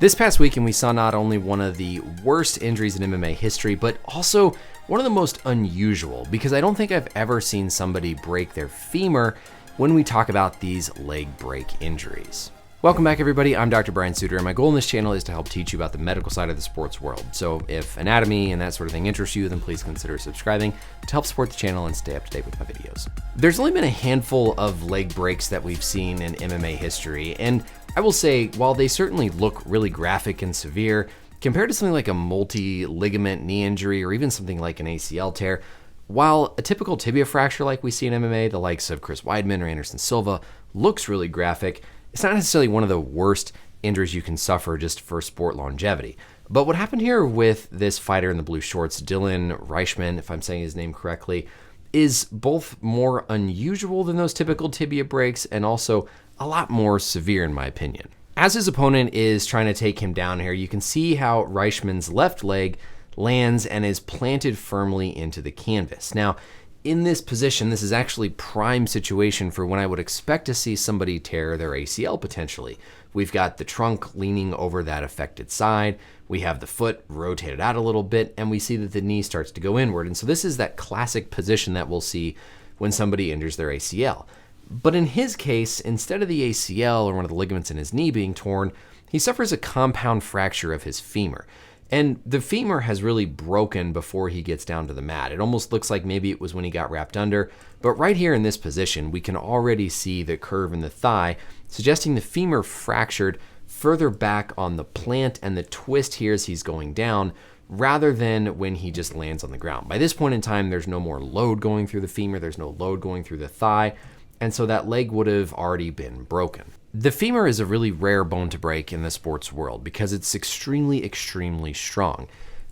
This past weekend, we saw not only one of the worst injuries in MMA history, but also one of the most unusual, because I don't think I've ever seen somebody break their femur when we talk about these leg break injuries. Welcome back, everybody. I'm Dr. Brian Sutterer, and my goal in this channel is to help teach you about the medical side of the sports world. So if anatomy and that sort of thing interests you, then please consider subscribing to help support the channel and stay up to date with my videos. There's only been a handful of leg breaks that we've seen in MMA history, and I will say, while they certainly look really graphic and severe, compared to something like a multi-ligament knee injury or even something like an ACL tear, while a typical tibia fracture like we see in MMA, the likes of Chris Weidman or Anderson Silva, looks really graphic, it's not necessarily one of the worst injuries you can suffer just for sport longevity. But what happened here with this fighter in the blue shorts, Dylan Reischman, if I'm saying his name correctly, is both more unusual than those typical tibia breaks and also a lot more severe in my opinion. As his opponent is trying to take him down here, you can see how Reischman's left leg lands and is planted firmly into the canvas. Now, in this position, this is actually prime situation for when I would expect to see somebody tear their ACL potentially. We've got the trunk leaning over that affected side, we have the foot rotated out a little bit, and we see that the knee starts to go inward. And so this is that classic position that we'll see when somebody injures their ACL. But in his case, instead of the ACL or one of the ligaments in his knee being torn, he suffers a compound fracture of his femur. And the femur has really broken before he gets down to the mat. It almost looks like maybe it was when he got wrapped under, but right here in this position, we can already see the curve in the thigh, suggesting the femur fractured further back on the plant and the twist here as he's going down, rather than when he just lands on the ground. By this point in time, there's no more load going through the femur, there's no load going through the thigh, and so that leg would have already been broken. The femur is a really rare bone to break in the sports world because it's extremely, extremely strong.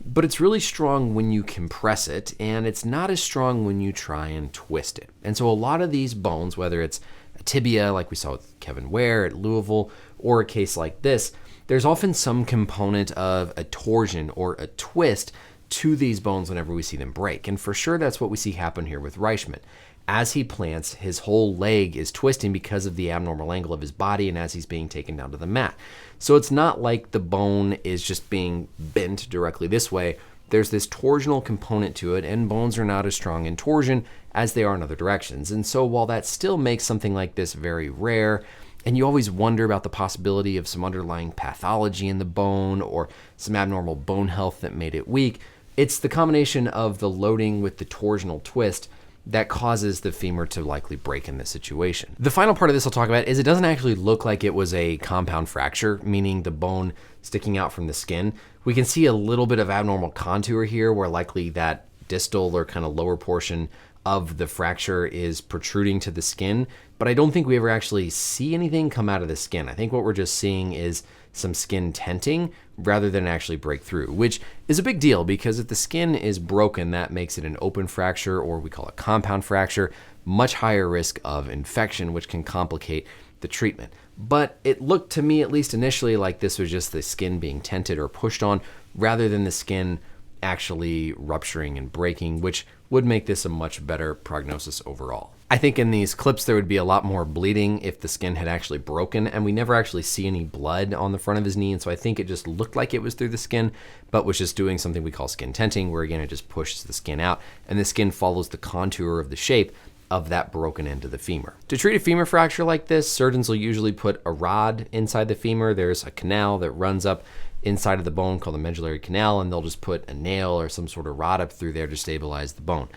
But it's really strong when you compress it, and it's not as strong when you try and twist it. And so a lot of these bones, whether it's a tibia like we saw with Kevin Ware at Louisville, or a case like this, there's often some component of a torsion or a twist to these bones whenever we see them break. And for sure, that's what we see happen here with Reischman. As he plants, his whole leg is twisting because of the abnormal angle of his body and as he's being taken down to the mat. So it's not like the bone is just being bent directly this way. There's this torsional component to it, and bones are not as strong in torsion as they are in other directions. And so while that still makes something like this very rare, and you always wonder about the possibility of some underlying pathology in the bone or some abnormal bone health that made it weak, it's the combination of the loading with the torsional twist that causes the femur to likely break in this situation. The final part of this I'll talk about is it doesn't actually look like it was a compound fracture, meaning the bone sticking out from the skin. We can see a little bit of abnormal contour here where likely that distal or kind of lower portion of the fracture is protruding to the skin, but I don't think we ever actually see anything come out of the skin. I think what we're just seeing is some skin tenting rather than actually break through, which is a big deal because if the skin is broken, that makes it an open fracture, or we call it compound fracture, much higher risk of infection, which can complicate the treatment. But it looked to me, at least initially, like this was just the skin being tented or pushed on rather than the skin actually rupturing and breaking, which would make this a much better prognosis overall. I think in these clips there would be a lot more bleeding if the skin had actually broken, and we never actually see any blood on the front of his knee, and so I think it just looked like it was through the skin, but was just doing something we call skin tenting, where again it just pushes the skin out, and the skin follows the contour of the shape of that broken end of the femur. To treat a femur fracture like this, surgeons will usually put a rod inside the femur. There's a canal that runs up inside of the bone called the medullary canal, and they'll just put a nail or some sort of rod up through there to stabilize the bone.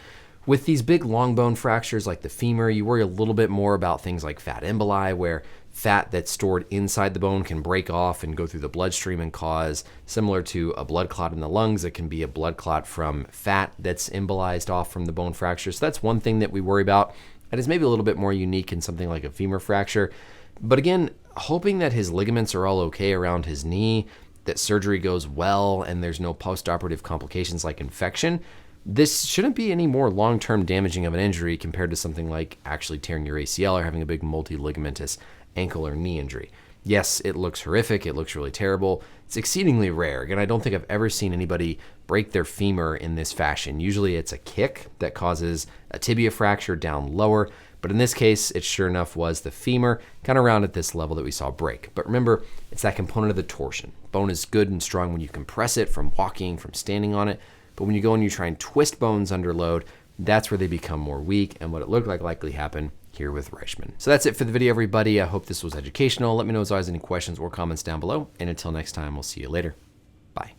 With these big long bone fractures like the femur, you worry a little bit more about things like fat emboli, where fat that's stored inside the bone can break off and go through the bloodstream and cause, similar to a blood clot in the lungs, it can be a blood clot from fat that's embolized off from the bone fracture. So that's one thing that we worry about. That is maybe a little bit more unique in something like a femur fracture. But again, hoping that his ligaments are all okay around his knee, that surgery goes well, and there's no post-operative complications like infection, this shouldn't be any more long-term damaging of an injury compared to something like actually tearing your ACL or having a big multi-ligamentous ankle or knee injury. Yes, it looks horrific, it looks really terrible, it's exceedingly rare, and I don't think I've ever seen anybody break their femur in this fashion. Usually it's a kick that causes a tibia fracture down lower, But in this case, it sure enough was the femur, kind of around at this level that we saw break. But remember, it's that component of the torsion. Bone is good and strong when you compress it from walking, from standing on it. But when you go and you try and twist bones under load, that's where they become more weak, and what it looked like likely happened here with Reischman. So that's it for the video, everybody. I hope this was educational. Let me know as always any questions or comments down below. And until next time, we'll see you later. Bye.